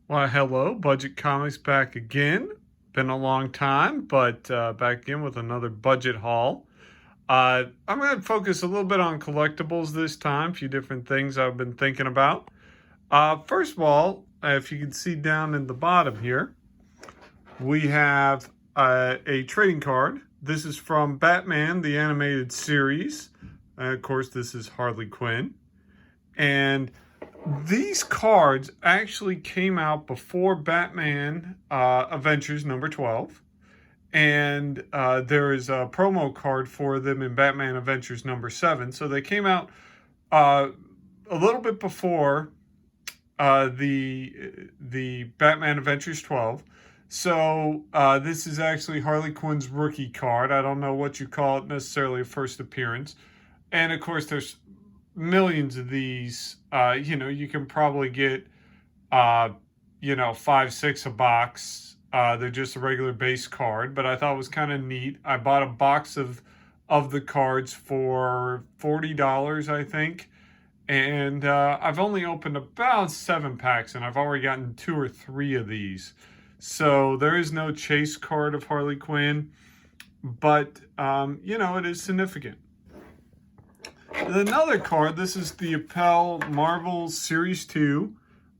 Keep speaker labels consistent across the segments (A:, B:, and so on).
A: Well, hello, Budget Comics back again. Been a long time, but back again with another budget haul. I'm going to focus a little bit on collectibles this time, a few different things I've been thinking about. First of all, if you can see down in the bottom here, we have a trading card. This is from Batman, the animated series. Of course, this is Harley Quinn. And these cards actually came out before Batman Adventures number 12. And there is a promo card for them in Batman Adventures number 7. So they came out uh, a little bit before the Batman Adventures 12. So this is actually Harley Quinn's rookie card. I don't know what you call it necessarily, a first appearance. And of course, there's millions of these. You can probably get, uh, 5, 6 a box. They're just a regular base card, but I thought it was kind of neat. I bought a box of the cards for $40, I think, and I've only opened about 7 packs, and I've already gotten 2 or 3 of these. So there is no chase card of Harley Quinn, but it is significant. Another card. This is the Appel Marvel Series 2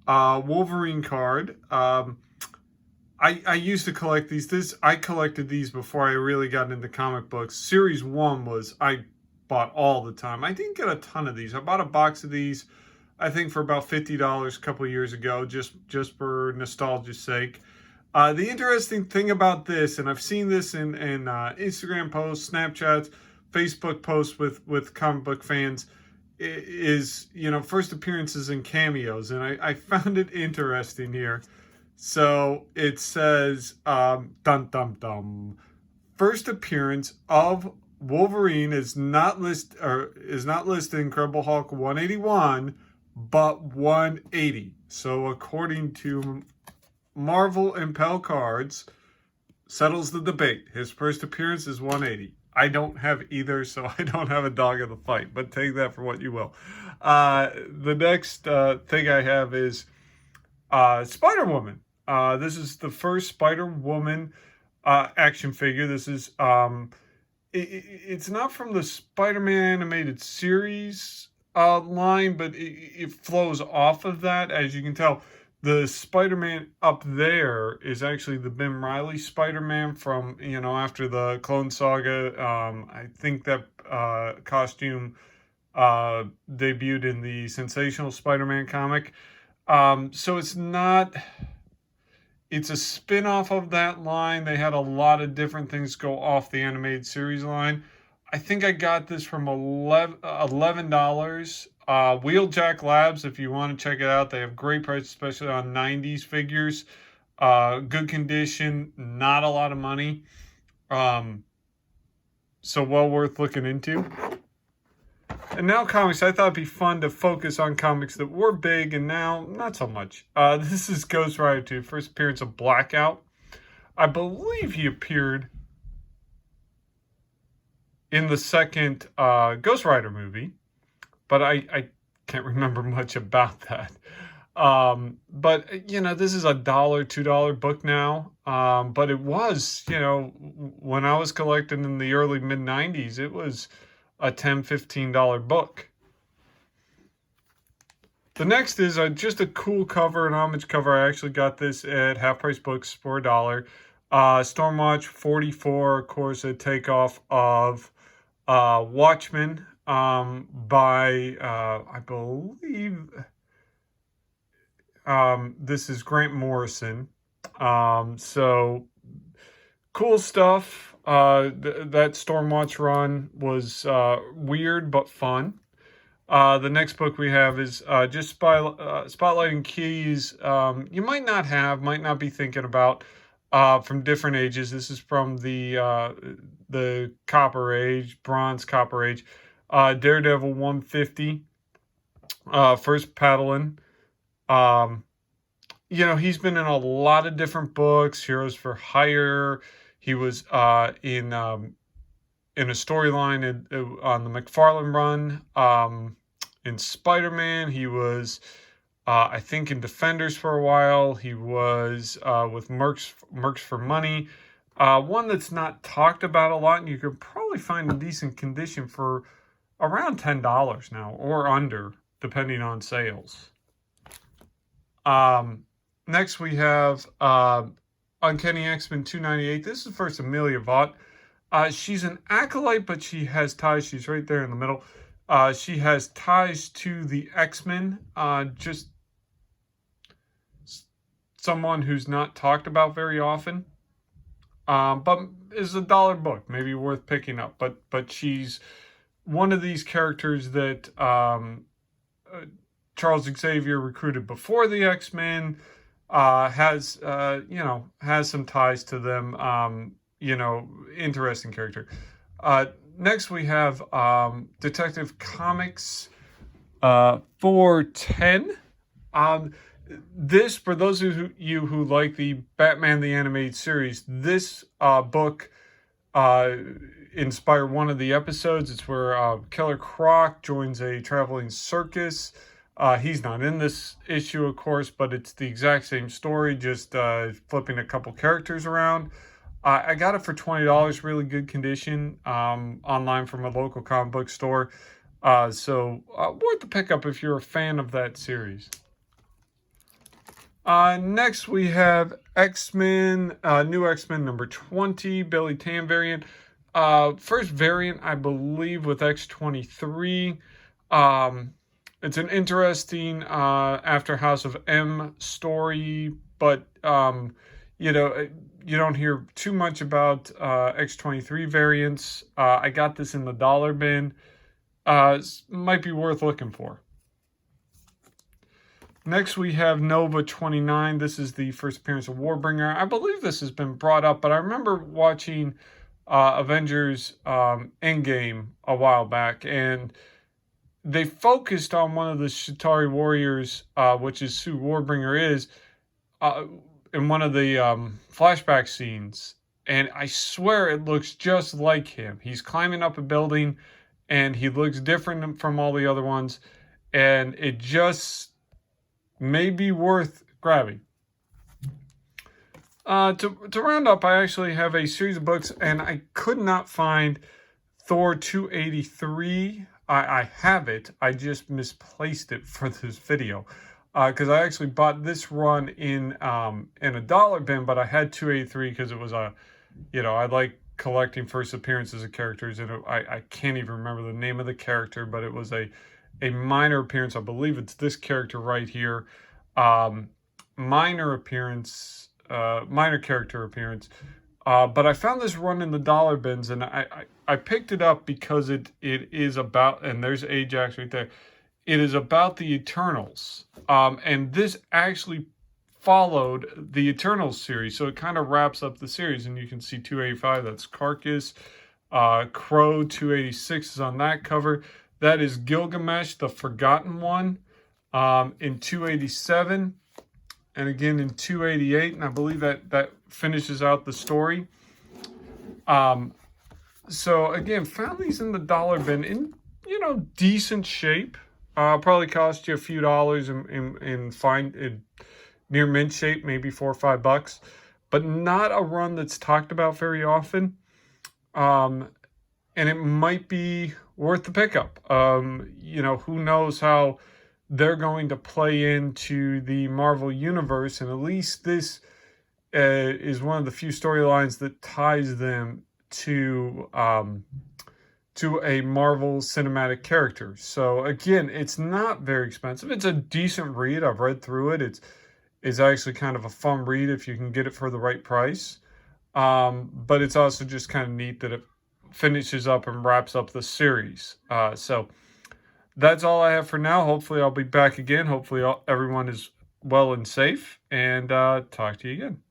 A: Wolverine card. I used to collect these. I collected these before I really got into comic books. Series 1 was I bought all the time. I didn't get a ton of these. I bought a box of these, I think, for about $50 a couple of years ago, just for nostalgia's sake. The interesting thing about this, and I've seen this in Instagram posts, Snapchats, Facebook posts with comic book fans, is first appearances and cameos, and I found it interesting here. So it says, dum dum dum, first appearance of Wolverine is not listed in Incredible Hulk 181, but 180. So according to Marvel Impel Cards, settles the debate. His first appearance is 180. I don't have either, so I don't have a dog in the fight, but take that for what you will. The next thing I have is Spider Woman. This is the first Spider Woman action figure. This is it's not from the Spider-Man animated series line, but it flows off of that. As you can tell, the Spider-Man up there is actually the Ben Reilly Spider-Man from, after the Clone Saga. I think that costume debuted in the Sensational Spider-Man comic. So it's a spin-off of that line. They had a lot of different things go off the animated series line. I think I got this from $11. Wheeljack Labs, if you want to check it out, they have great prices, especially on 90s figures. Good condition, not a lot of money. So well worth looking into. And now comics. I thought it'd be fun to focus on comics that were big and now not so much. This is Ghost Rider 2, first appearance of Blackout. I believe he appeared in the second Ghost Rider movie, but I can't remember much about that. But this is $1, $2 book now. But it was, when I was collecting in the early mid 90s, it was a $10, $15 book. The next is just a cool cover, an homage cover. I actually got this at Half Price Books for $1. Stormwatch 44, of course, a takeoff of Watchmen by, I believe, this is Grant Morrison. So cool stuff. That Stormwatch run was weird but fun. The next book we have is just spotlighting keys you might not be thinking about from different ages. This is from the Copper Age, Bronze Copper Age. Daredevil 150, first Paddling. He's been in a lot of different books. Heroes for Hire. He was in a storyline on the McFarlane run. In Spider-Man, he was I think in Defenders for a while. He was with Mercs for Money. One that's not talked about a lot, and you could probably find in decent condition for around $10 now, or under, depending on sales. Next we have Uncanny X-Men 298. This is the first Amelia Vaught. She's an acolyte, but she has ties. She's right there in the middle. She has ties to the X-Men. Just someone who's not talked about very often. But is a $1 book, maybe worth picking up. But she's one of these characters that Charles Xavier recruited before the X-Men. Has some ties to them. Interesting character. Next we have Detective Comics 410. This, for those of you who like the Batman the Animated Series, this book inspired one of the episodes. It's where Killer Croc joins a traveling circus. He's not in this issue, of course, but it's the exact same story, just flipping a couple characters around. I got it for $20, really good condition, online from a local comic book store. So worth the pickup if you're a fan of that series. Next we have X-Men, New X-Men number 20, Billy Tam variant. First variant, I believe, with X-23. It's an interesting after House of M story, but you don't hear too much about X-23 variants. I got this in the dollar bin. Might be worth looking for. Next we have Nova 29. This is the first appearance of Warbringer. I believe this has been brought up, but I remember watching Avengers Endgame a while back, and they focused on one of the Chitauri warriors, which is who Warbringer is, in one of the flashback scenes. And I swear it looks just like him. He's climbing up a building, and he looks different from all the other ones. And it just may be worth grabbing. To round up, I actually have a series of books, and I could not find Thor 283. I have it. I just misplaced it for this video, because I actually bought this run in a dollar bin, but I had 283 because it was I like collecting first appearances of characters, and I can't even remember the name of the character, but it was a minor appearance. I believe it's this character right here. Minor character appearance. But I found this run in the dollar bins, and I picked it up because it is about, and there's Ajax right there. It is about the Eternals. And this actually followed the Eternals series. So it kind of wraps up the series, and you can see 285, that's Carcass. Crow 286 is on that cover. That is Gilgamesh, the Forgotten One, in 287. And again in 288, and I believe that finishes out the story. So again, found these in the dollar bin in decent shape. Probably cost you a few dollars in near mint shape, maybe $4 or $5, but not a run that's talked about very often. And it might be worth the pickup. Who knows how they're going to play into the Marvel Universe, and at least this is one of the few storylines that ties them to a Marvel cinematic character. So again, it's not very expensive. It's a decent read. I've read through it. It's actually kind of a fun read if you can get it for the right price. But it's also just kind of neat that it finishes up and wraps up the series. So that's all I have for now. Hopefully I'll be back again. Hopefully everyone is well and safe, and talk to you again.